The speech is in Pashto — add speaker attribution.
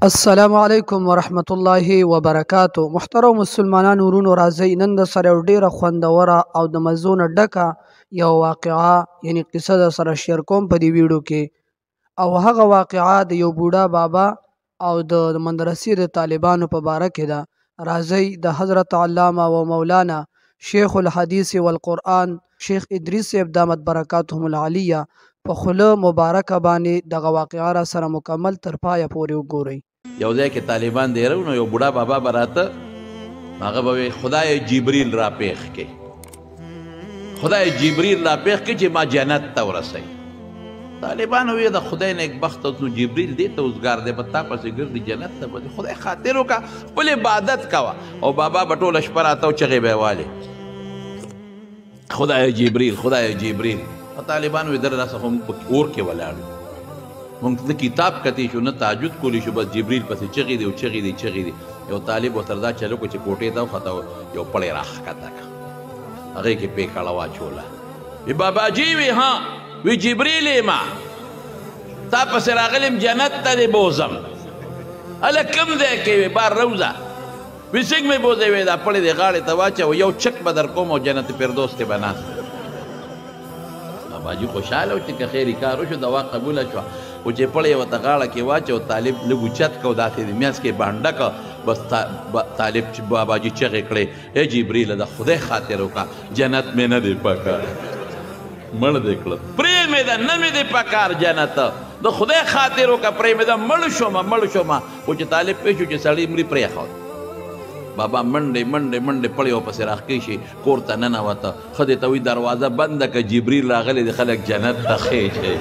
Speaker 1: السلام علیکم ورحمت الله وبرکاتو. محترم مسلمانانو ورونو، راځئ نن د سره یو ډیره خوندوره او د مزو نه ډکه یو واقعه یعنی قصه در سره شیر کوم په دې ویډیو کې. او هغه واقعه د یو بوډا بابا او د مدرسې د طالبانو په باره کې ده. راځئ د حضرت علامه و مولانا شیخ الحدیث والقرآن شیخ ادریس صاحب دامت برکاتهم العالیه په خوله مبارکه باندې دغه واقعه را سره مکمل تر پایه پورې وګورئ.
Speaker 2: یو ځای کې طالبان دی نو یو بوډا بابا به راته هغه به وی خدای جبریل را پیښ کې، خدای جبریل را پیښ کې چې ما جنت ته ورسوي. طالبانو وی د خدای نیک بخت نو جبریل دی ته اوسګار دی په تا پسې ګرځي جنت ته به خدای خاطر وکړه، خپل عبادت کوه. او بابا به ټوله شپه راته او چغې به یې والې خدای جبریل خدای جبریل. طالبانو وی در راسه هم اور کې ولاړ مونږ ته کتاب کتی شو نه تهجد کولی شو، بس جبریل پسې چغې دی او چغې دی چغې دی. یو طالب ورسره دا چلو کړو چې کوټې ته وخته یو پړی راښکته کړه، هغې کې پیکړه واچوله. وی باباجي وی ها وی جبریل ما تا پسې راغلم جنت ته دې بوزم. هله کوم ځای کې وی بار روزه وی څنګه مې بوځې وی دا پړی دې غاړې ته واچوه یو چک به در کوم او جنت فردوس کې به ناست. باباجي خوشحاله و چې که خیري کار وشو دوا قبوله شوه. خو چې پړی یې ورته غاړه کې واچو طالب لږ اوچت کو داسې د میاس کې بانډه که بس طالب باباجي چغې کړې ای جبریله د خدای خاطر وکړه جنت مې نه دی پکار، مړ دې کړه پرې مې ده نه مې دی پکار جنت، د خدای خاطر وکړه پرې مې ده مړ شومه. خو چې طالب پوه شو چې سړی مري پرېښود. بابا منډې پړی ورپسې راښکې شي کور ته ننوته. ښځې ته وایي دروازه بنده که جبریل راغلی د خلک جنت ته خېږي.